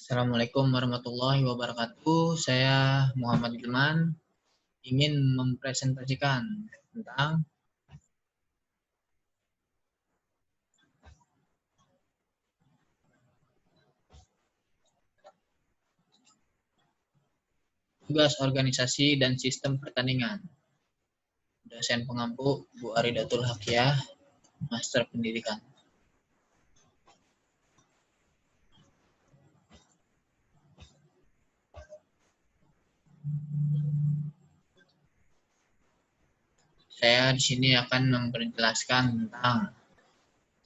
Assalamualaikum warahmatullahi wabarakatuh. Saya Muhammad Ilman ingin mempresentasikan tentang tugas organisasi dan sistem pertandingan. Dosen pengampu Bu Aridatul Hakiah, Master Pendidikan. Saya di sini akan memperjelaskan tentang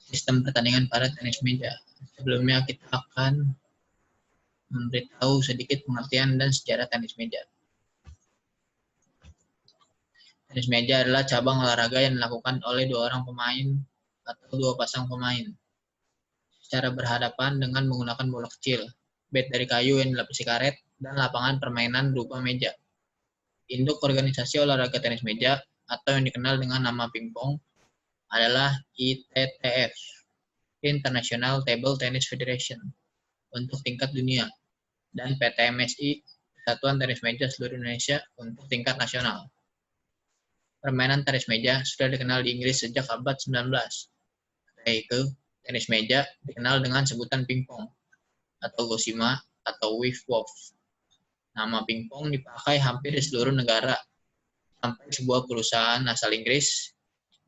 sistem pertandingan pada tenis meja. Sebelumnya kita akan memberitahu sedikit pengertian dan sejarah tenis meja. Tenis meja adalah cabang olahraga yang dilakukan oleh dua orang pemain atau dua pasang pemain secara berhadapan dengan menggunakan bola kecil, bat dari kayu yang dilapisi karet, dan lapangan permainan berupa meja. Induk organisasi olahraga tenis meja atau yang dikenal dengan nama pingpong adalah ITTF, International Table Tennis Federation, untuk tingkat dunia, dan PTMSI, Persatuan Tenis Meja Seluruh Indonesia, untuk tingkat nasional. Permainan tenis meja sudah dikenal di Inggris sejak abad 19, yaitu tenis meja dikenal dengan sebutan pingpong, atau gosima, atau wave-wolf. Nama pingpong dipakai hampir di seluruh negara, sampai sebuah perusahaan asal Inggris,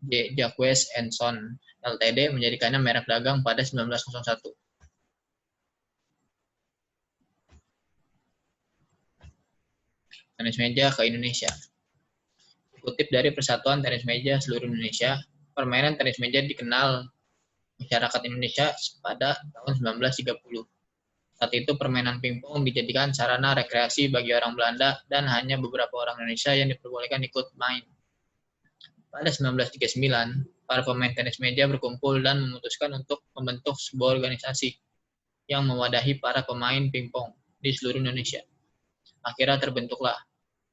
Jacques & Son Ltd, menjadikannya merek dagang pada 1901. Tenis meja ke Indonesia. Dikutip dari Persatuan Tenis Meja Seluruh Indonesia, permainan tenis meja dikenal masyarakat Indonesia pada tahun 1930. Saat itu permainan pingpong dijadikan sarana rekreasi bagi orang Belanda dan hanya beberapa orang Indonesia yang diperbolehkan ikut main. Pada 1939, para pemain tenis meja berkumpul dan memutuskan untuk membentuk sebuah organisasi yang mewadahi para pemain pingpong di seluruh Indonesia. Akhirnya terbentuklah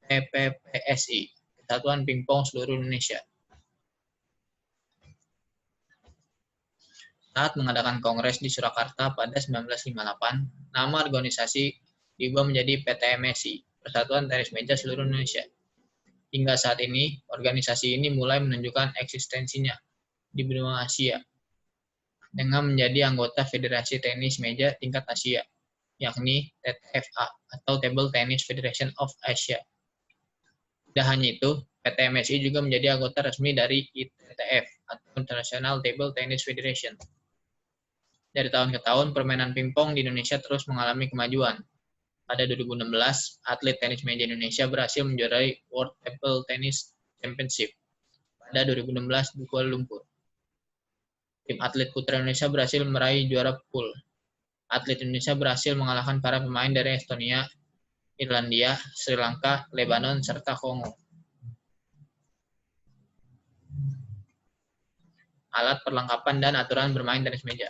PPPSI, Persatuan Pingpong Seluruh Indonesia. Saat mengadakan kongres di Surakarta pada 1958, nama organisasi diubah menjadi PTMSI, Persatuan Tenis Meja Seluruh Indonesia. Hingga saat ini, organisasi ini mulai menunjukkan eksistensinya di benua Asia dengan menjadi anggota Federasi Tenis Meja Tingkat Asia, yakni TTFA atau Table Tennis Federation of Asia. Tidak hanya itu, PTMSI juga menjadi anggota resmi dari ITTF atau International Table Tennis Federation. Dari tahun ke tahun, permainan pingpong di Indonesia terus mengalami kemajuan. Pada 2016, atlet tenis meja Indonesia berhasil menjuarai World Table Tennis Championship pada 2016 di Kuala Lumpur. Tim atlet putra Indonesia berhasil meraih juara pool. Atlet Indonesia berhasil mengalahkan para pemain dari Estonia, Irlandia, Sri Lanka, Lebanon, serta Kongo. Alat perlengkapan dan aturan bermain tenis meja.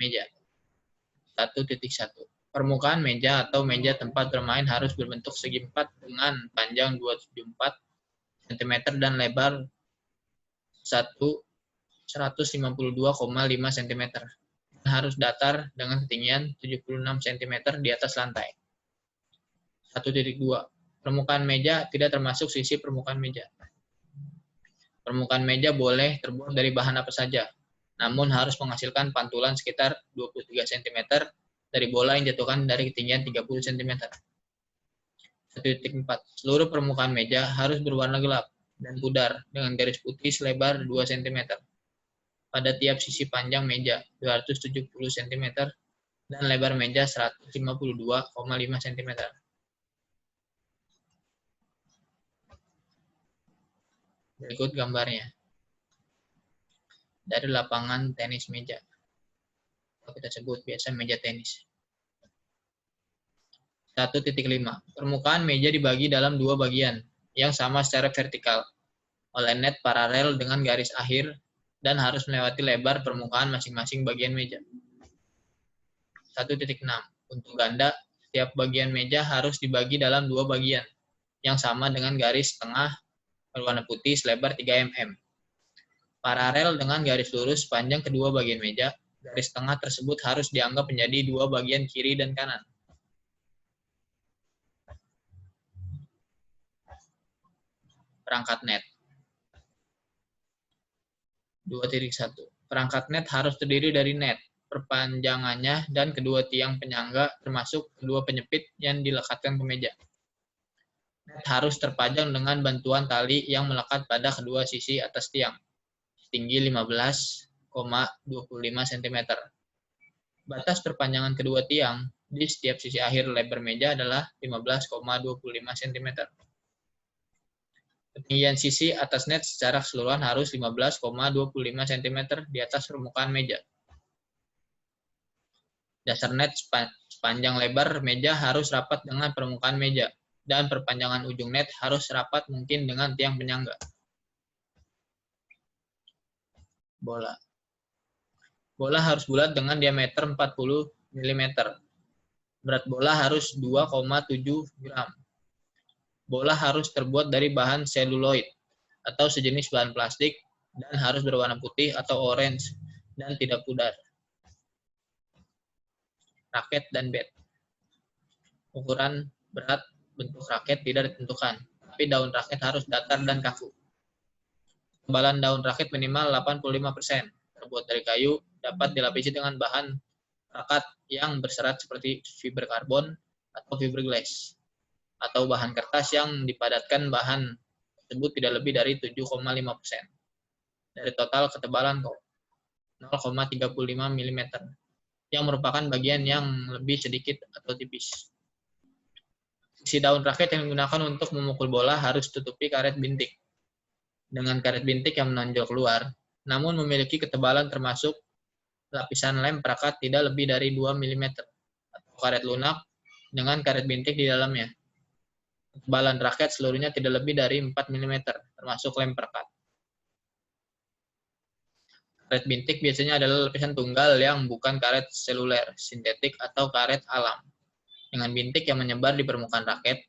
1.1. Permukaan meja atau meja tempat bermain harus berbentuk segi empat dengan panjang 274 cm dan lebar 152,5 cm. Harus datar dengan ketinggian 76 cm di atas lantai. 1.2. Permukaan meja tidak termasuk sisi permukaan meja. Permukaan meja boleh terbuat dari bahan apa saja, namun harus menghasilkan pantulan sekitar 23 cm dari bola yang dijatuhkan dari ketinggian 30 cm. 1.4. Seluruh permukaan meja harus berwarna gelap dan pudar dengan garis putih selebar 2 cm. Pada tiap sisi panjang meja 270 cm dan lebar meja 152,5 cm. Berikut gambarnya dari lapangan tenis meja, atau kita sebut biasa meja tenis. 1.5. Permukaan meja dibagi dalam dua bagian yang sama secara vertikal oleh net paralel dengan garis akhir dan harus melewati lebar permukaan masing-masing bagian meja. 1.6. Untuk ganda, setiap bagian meja harus dibagi dalam dua bagian yang sama dengan garis tengah berwarna putih selebar 3 mm. Paralel dengan garis lurus sepanjang kedua bagian meja Garis tengah tersebut harus dianggap menjadi dua bagian kiri dan kanan. Perangkat net. 2.1. Perangkat net harus terdiri dari net, perpanjangannya, dan kedua tiang penyangga, termasuk kedua penyepit yang dilekatkan ke meja. Net harus terpajang dengan bantuan tali yang melekat pada kedua sisi atas tiang, tinggi 15,25 cm. Batas perpanjangan kedua tiang di setiap sisi akhir lebar meja adalah 15,25 cm. Ketinggian sisi atas net secara keseluruhan harus 15,25 cm di atas permukaan meja. Dasar net sepanjang lebar meja harus rapat dengan permukaan meja, dan perpanjangan ujung net harus rapat mungkin dengan tiang penyangga. Bola. Bola harus bulat dengan diameter 40 mm. Berat bola harus 2,7 gram. Bola harus terbuat dari bahan seluloid atau sejenis bahan plastik dan harus berwarna putih atau orange dan tidak pudar. Raket dan bat. Ukuran, berat, bentuk raket tidak ditentukan, tapi daun raket harus datar dan kaku. Ketebalan daun raket minimal 85%. Terbuat dari kayu, dapat dilapisi dengan bahan raket yang berserat seperti fiber karbon atau fiberglass, atau bahan kertas yang dipadatkan bahan tersebut tidak lebih dari 7,5% dari total ketebalan 0,35 mm, yang merupakan bagian yang lebih sedikit atau tipis. Sisi daun raket yang digunakan untuk memukul bola harus tutupi karet bintik dengan karet bintik yang menonjol keluar, namun memiliki ketebalan termasuk lapisan lem perakat tidak lebih dari 2 mm, atau karet lunak dengan karet bintik di dalamnya. Ketebalan raket seluruhnya tidak lebih dari 4 mm, termasuk lem perekat. Karet bintik biasanya adalah lapisan tunggal yang bukan karet seluler, sintetik, atau karet alam, dengan bintik yang menyebar di permukaan raket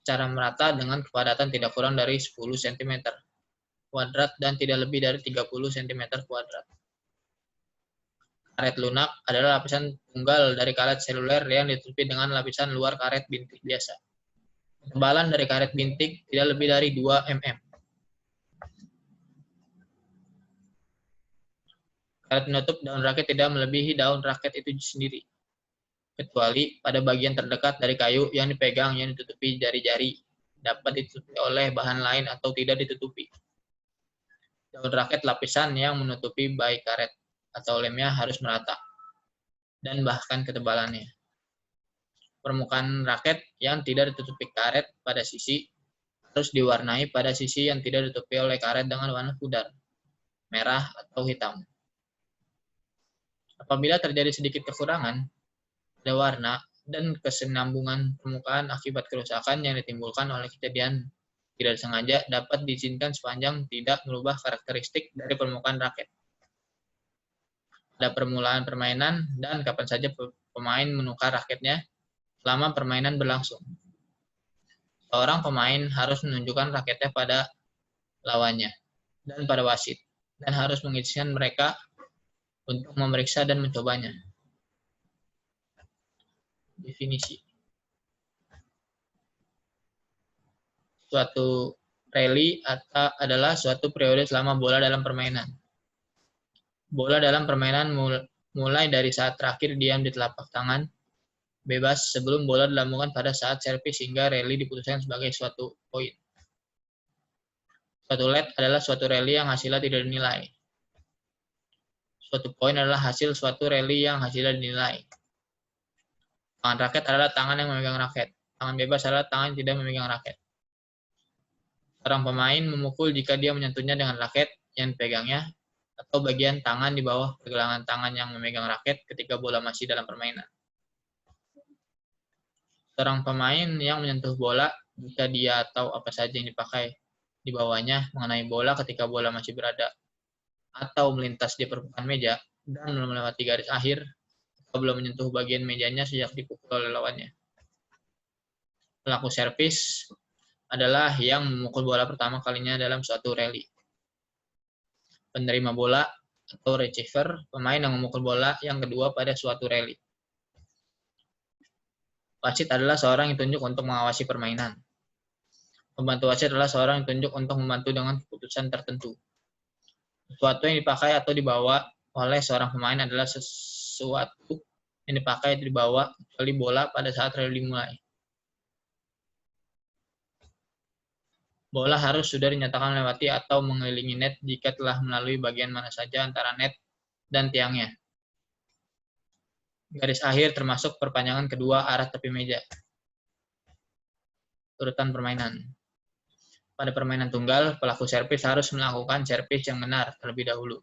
secara merata dengan kepadatan tidak kurang dari 10 cm kuadrat dan tidak lebih dari 30 cm kuadrat. Karet lunak adalah lapisan tunggal dari karet seluler yang ditutupi dengan lapisan luar karet bintik biasa. Ketebalan dari karet bintik tidak lebih dari 2 mm. Karet penutup daun raket tidak melebihi daun raket itu sendiri, kecuali pada bagian terdekat dari kayu yang dipegang yang ditutupi jari-jari dapat ditutupi oleh bahan lain atau tidak ditutupi. Daun raket lapisan yang menutupi baik karet atau lemnya harus merata, dan bahkan ketebalannya. Permukaan raket yang tidak ditutupi karet pada sisi harus diwarnai pada sisi yang tidak ditutupi oleh karet dengan warna pudar, merah, atau hitam. Apabila terjadi sedikit kekurangan pada warna dan kesinambungan permukaan akibat kerusakan yang ditimbulkan oleh kejadian tidak sengaja, dapat diizinkan sepanjang tidak merubah karakteristik dari permukaan raket pada permulaan permainan dan kapan saja pemain menukar raketnya selama permainan berlangsung. Seorang pemain harus menunjukkan raketnya pada lawannya dan pada wasit, dan harus mengizinkan mereka untuk memeriksa dan mencobanya. Definisi. Suatu rally adalah suatu periode selama bola dalam permainan. Bola dalam permainan mulai dari saat terakhir diam di telapak tangan bebas sebelum bola dilambungkan pada saat servis hingga rally diputuskan sebagai suatu poin. Suatu let adalah suatu rally yang hasilnya tidak dinilai. Suatu poin adalah hasil suatu rally yang hasilnya dinilai. Tangan raket adalah tangan yang memegang raket. Tangan bebas adalah tangan yang tidak memegang raket. Seorang pemain memukul jika dia menyentuhnya dengan raket yang dipegangnya atau bagian tangan di bawah pergelangan tangan yang memegang raket ketika bola masih dalam permainan. Seorang pemain yang menyentuh bola jika dia atau apa saja yang dipakai di bawahnya mengenai bola ketika bola masih berada atau melintas di permukaan meja dan melewati garis akhir atau belum menyentuh bagian mejanya sejak dipukul oleh lawannya. Pelaku servis adalah yang memukul bola pertama kalinya dalam suatu rally. Penerima bola atau receiver, pemain yang memukul bola yang kedua pada suatu rally. Wasit adalah seorang yang ditunjuk untuk mengawasi permainan. Pembantu wasit adalah seorang yang ditunjuk untuk membantu dengan keputusan tertentu. Sesuatu yang dipakai atau dibawa oleh seorang pemain adalah sesuatu yang dipakai atau dibawa kecuali bola pada saat rally dimulai. Bola harus sudah dinyatakan melewati atau mengelilingi net jika telah melalui bagian mana saja antara net dan tiangnya. Garis akhir termasuk perpanjangan kedua arah tepi meja. Urutan permainan. Pada permainan tunggal, pelaku servis harus melakukan servis yang benar terlebih dahulu.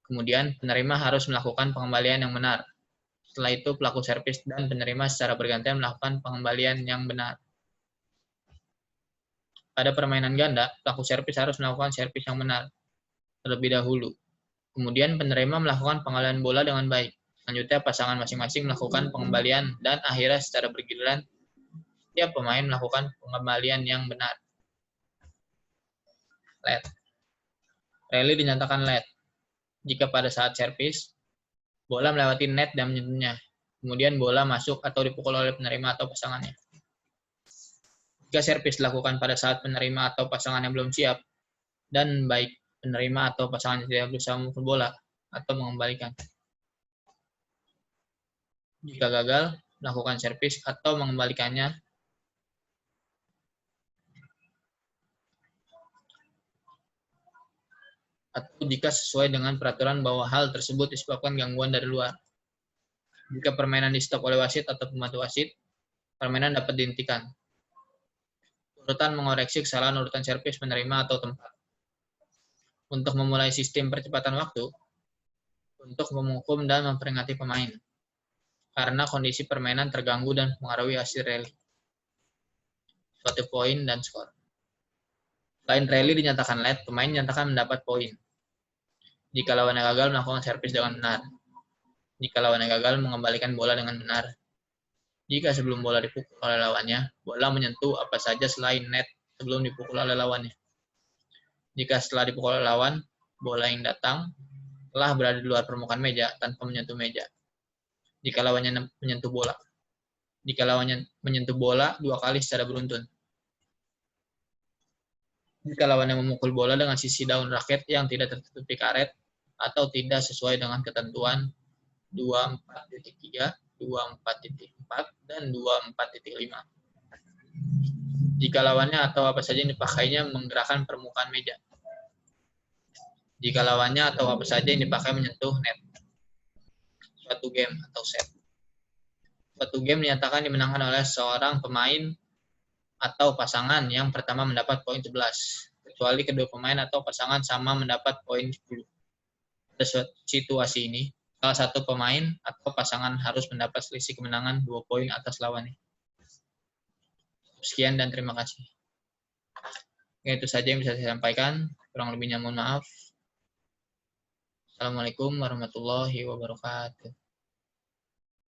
Kemudian, penerima harus melakukan pengembalian yang benar. Setelah itu, pelaku servis dan penerima secara bergantian melakukan pengembalian yang benar. Pada permainan ganda, pelaku servis harus melakukan servis yang benar terlebih dahulu. Kemudian penerima melakukan pengembalian bola dengan baik. Selanjutnya pasangan masing-masing melakukan pengembalian dan akhirnya secara bergiliran setiap pemain melakukan pengembalian yang benar. Lead. Rally dinyatakan lead jika pada saat servis bola melewati net dan menyentuhnya. Kemudian bola masuk atau dipukul oleh penerima atau pasangannya. Jika servis dilakukan pada saat penerima atau pasangan yang belum siap, dan baik penerima atau pasangan yang tidak berusaha memukul bola atau mengembalikan. Jika gagal, melakukan servis atau mengembalikannya, atau jika sesuai dengan peraturan bahwa hal tersebut disebabkan gangguan dari luar. Jika permainan di-stop oleh wasit atau pembantu wasit, permainan dapat dihentikan. Urutan mengoreksi kesalahan urutan servis penerima atau tempat. Untuk memulai sistem percepatan waktu, untuk menghukum dan memperingati pemain, karena kondisi permainan terganggu dan mempengaruhi hasil rally. Suatu poin dan skor. Selain rally dinyatakan lead, pemain dinyatakan mendapat poin. Jika lawannya gagal melakukan servis dengan benar. Jika lawannya gagal mengembalikan bola dengan benar. Jika sebelum bola dipukul oleh lawannya, bola menyentuh apa saja selain net sebelum dipukul oleh lawannya. Jika setelah dipukul oleh lawan, bola yang datang telah berada di luar permukaan meja tanpa menyentuh meja. Jika lawannya menyentuh bola. Jika lawannya menyentuh bola 2 kali secara beruntun. Jika lawannya memukul bola dengan sisi daun raket yang tidak tertutupi karet atau tidak sesuai dengan ketentuan 24.3, 24.4, dan 24.5. Jika lawannya atau apa saja yang dipakainya menggerakkan permukaan meja. Jika lawannya atau apa saja yang dipakai menyentuh net. Suatu game atau set. Suatu game dinyatakan dimenangkan oleh seorang pemain atau pasangan yang pertama mendapat poin 11, kecuali kedua pemain atau pasangan sama mendapat poin 10. Pada situasi ini, salah satu pemain atau pasangan harus mendapat selisih kemenangan 2 poin atas lawannya. Sekian dan terima kasih. Itu saja yang bisa saya sampaikan. Kurang lebihnya mohon maaf. Assalamualaikum warahmatullahi wabarakatuh.